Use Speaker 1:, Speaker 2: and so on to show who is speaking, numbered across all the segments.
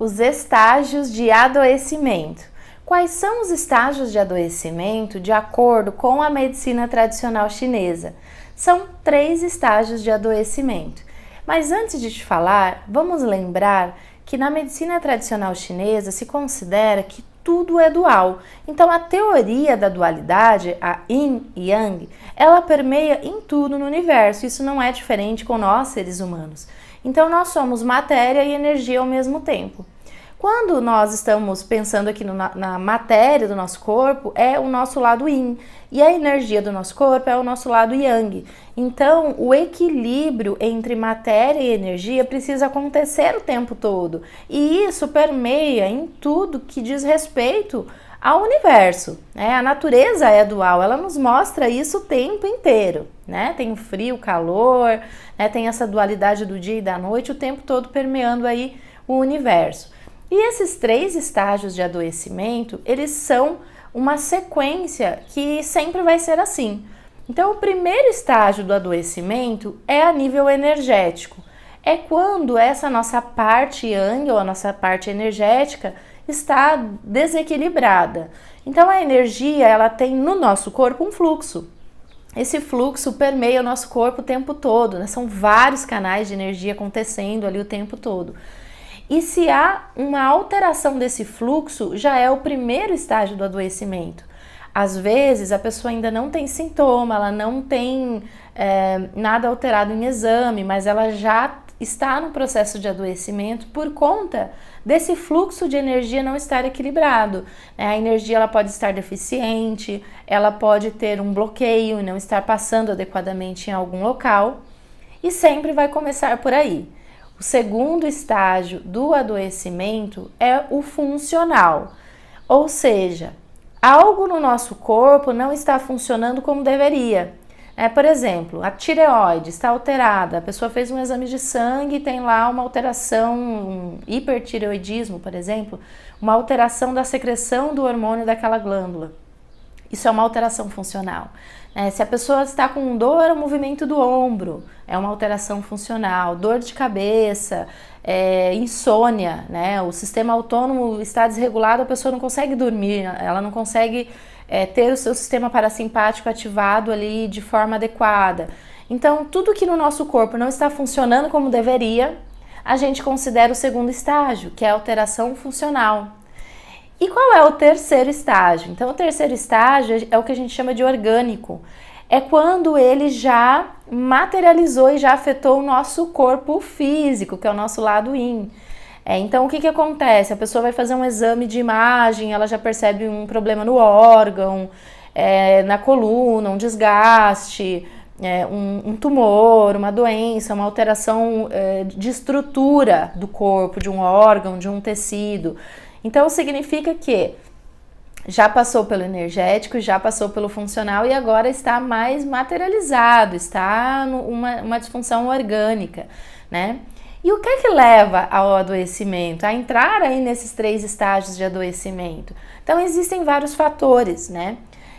Speaker 1: Os estágios de adoecimento. Quais são os estágios de adoecimento de acordo com a medicina tradicional chinesa? São 3 estágios de adoecimento. Mas antes de te falar, vamos lembrar que na medicina tradicional chinesa se considera que tudo é dual. Então a teoria da dualidade, a Yin e Yang, ela permeia em tudo no universo. Isso não é diferente com nós, seres humanos. Então nós somos matéria e energia ao mesmo tempo. Quando nós estamos pensando aqui na matéria do nosso corpo, é o nosso lado Yin, e a energia do nosso corpo é o nosso lado Yang. Então, o equilíbrio entre matéria e energia precisa acontecer o tempo todo, e isso permeia em tudo que diz respeito ao universo, né? A natureza é dual, ela nos mostra isso o tempo inteiro, né? Tem o frio, o calor, né? Tem essa dualidade do dia e da noite o tempo todo permeando aí o universo. E esses 3 estágios de adoecimento, eles são uma sequência que sempre vai ser assim. Então, o primeiro estágio do adoecimento é a nível energético. É quando essa nossa parte Yang, ou a nossa parte energética, está desequilibrada. Então, a energia, ela tem no nosso corpo um fluxo. Esse fluxo permeia o nosso corpo o tempo todo, né? São vários canais de energia acontecendo ali o tempo todo. E se há uma alteração desse fluxo, já é o primeiro estágio do adoecimento. Às vezes a pessoa ainda não tem sintoma, ela não tem nada alterado em exame, mas ela já está no processo de adoecimento por conta desse fluxo de energia não estar equilibrado. A energia ela pode estar deficiente, ela pode ter um bloqueio e não estar passando adequadamente em algum local, e sempre vai começar por aí. O segundo estágio do adoecimento é o funcional, ou seja, algo no nosso corpo não está funcionando como deveria. Por exemplo, a tireoide está alterada, a pessoa fez um exame de sangue e tem lá uma alteração, um hipertireoidismo, por exemplo, uma alteração da secreção do hormônio daquela glândula. Isso é uma alteração funcional. Se a pessoa está com dor ao movimento do ombro, é uma alteração funcional. Dor de cabeça, insônia, né? O sistema autônomo está desregulado, a pessoa não consegue dormir, ela não consegue ter o seu sistema parasimpático ativado ali de forma adequada. Então, tudo que no nosso corpo não está funcionando como deveria, a gente considera o segundo estágio, que é a alteração funcional. E qual é o terceiro estágio? Então, o terceiro estágio é o que a gente chama de orgânico. É quando ele já materializou e já afetou o nosso corpo físico, que é o nosso lado Yin. Então, o que acontece? A pessoa vai fazer um exame de imagem, ela já percebe um problema no órgão, na coluna, um desgaste, um tumor, uma doença, uma alteração de estrutura do corpo, de um órgão, de um tecido. Então, significa que já passou pelo energético, já passou pelo funcional e agora está mais materializado, está numa disfunção orgânica, né? E o que é que leva ao adoecimento, a entrar aí nesses 3 estágios de adoecimento? Então, existem vários fatores, né?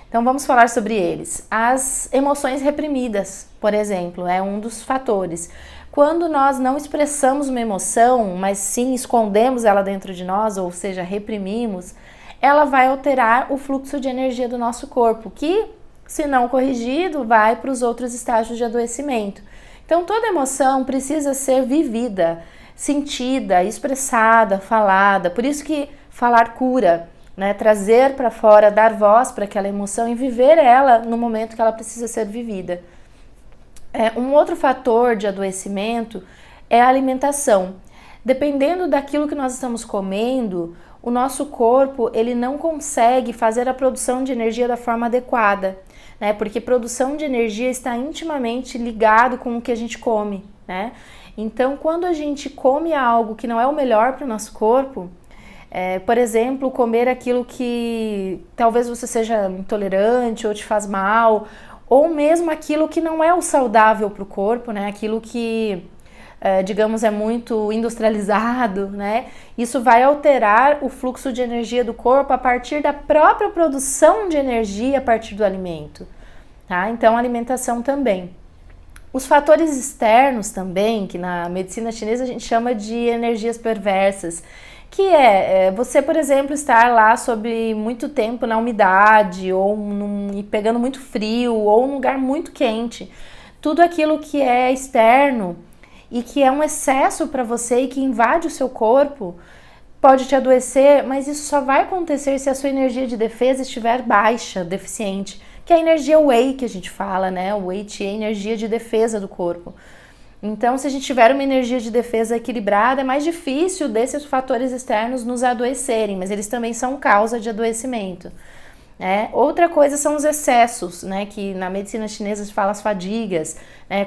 Speaker 1: Então, vamos falar sobre eles. As emoções reprimidas, por exemplo, é um dos fatores. Quando nós não expressamos uma emoção, mas sim escondemos ela dentro de nós, ou seja, reprimimos, ela vai alterar o fluxo de energia do nosso corpo, que, se não corrigido, vai para os outros estágios de adoecimento. Então, toda emoção precisa ser vivida, sentida, expressada, falada. Por isso que falar cura, né? Trazer para fora, dar voz para aquela emoção e viver ela no momento que ela precisa ser vivida. Um outro fator de adoecimento é a alimentação. Dependendo daquilo que nós estamos comendo, o nosso corpo ele não consegue fazer a produção de energia da forma adequada, né? Porque produção de energia está intimamente ligado com o que a gente come, né? Então, quando a gente come algo que não é o melhor para o nosso corpo, por exemplo, comer aquilo que talvez você seja intolerante ou te faz mal, ou mesmo aquilo que não é o saudável para o corpo, né? Aquilo que, digamos, é muito industrializado, né? Isso vai alterar o fluxo de energia do corpo a partir da própria produção de energia a partir do alimento, tá? Então, a alimentação também. Os fatores externos também, que na medicina chinesa a gente chama de energias perversas, que é você, por exemplo, estar lá sob muito tempo na umidade, ou e pegando muito frio, ou num lugar muito quente. Tudo aquilo que é externo e que é um excesso para você e que invade o seu corpo, pode te adoecer, mas isso só vai acontecer se a sua energia de defesa estiver baixa, deficiente, que é a energia Wei que a gente fala, né? O Wei Qi é a energia de defesa do corpo. Então, se a gente tiver uma energia de defesa equilibrada, é mais difícil desses fatores externos nos adoecerem, mas eles também são causa de adoecimento. Outra coisa são os excessos, né, que na medicina chinesa se fala as fadigas,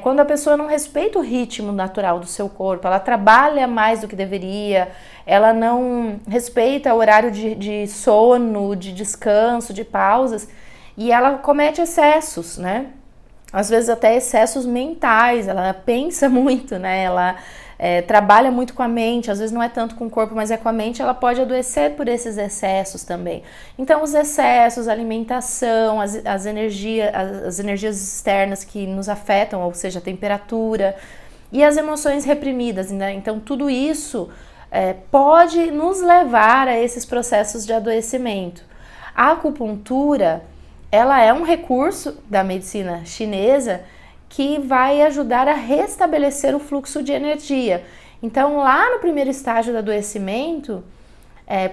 Speaker 1: quando a pessoa não respeita o ritmo natural do seu corpo, ela trabalha mais do que deveria, ela não respeita o horário de sono, de descanso, de pausas, e ela comete excessos, né? Às vezes até excessos mentais, ela pensa muito, né? Ela trabalha muito com a mente, às vezes não é tanto com o corpo, mas é com a mente, ela pode adoecer por esses excessos também. Então os excessos, a alimentação, as energias externas que nos afetam, ou seja, a temperatura e as emoções reprimidas, né? Então tudo isso pode nos levar a esses processos de adoecimento. A acupuntura, ela é um recurso da medicina chinesa que vai ajudar a restabelecer o fluxo de energia. Então, lá no primeiro estágio do adoecimento,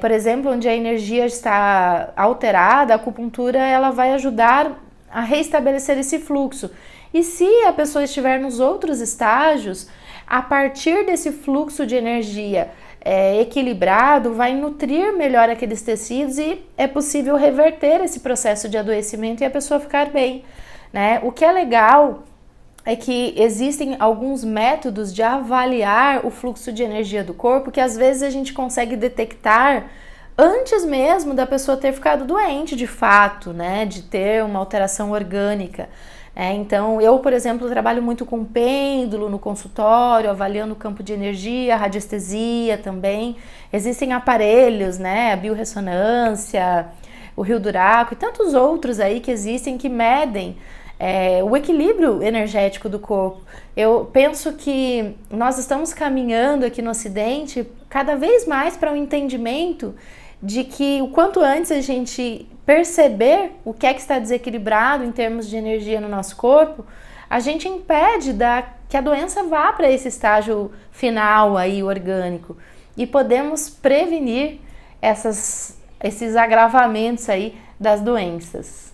Speaker 1: por exemplo, onde a energia está alterada, a acupuntura ela vai ajudar a restabelecer esse fluxo. E se a pessoa estiver nos outros estágios, a partir desse fluxo de energia equilibrado, vai nutrir melhor aqueles tecidos e é possível reverter esse processo de adoecimento e a pessoa ficar bem, né? O que é legal é que existem alguns métodos de avaliar o fluxo de energia do corpo que às vezes a gente consegue detectar antes mesmo da pessoa ter ficado doente de fato, né? De ter uma alteração orgânica. Então, eu, por exemplo, trabalho muito com pêndulo no consultório, avaliando o campo de energia, radiestesia também. Existem aparelhos, né? A biorressonância, o Rio Duraco e tantos outros aí que existem que medem o equilíbrio energético do corpo. Eu penso que nós estamos caminhando aqui no Ocidente cada vez mais para um entendimento de que o quanto antes a gente perceber o que é que está desequilibrado em termos de energia no nosso corpo, a gente impede que a doença vá para esse estágio final aí orgânico e podemos prevenir esses agravamentos aí das doenças.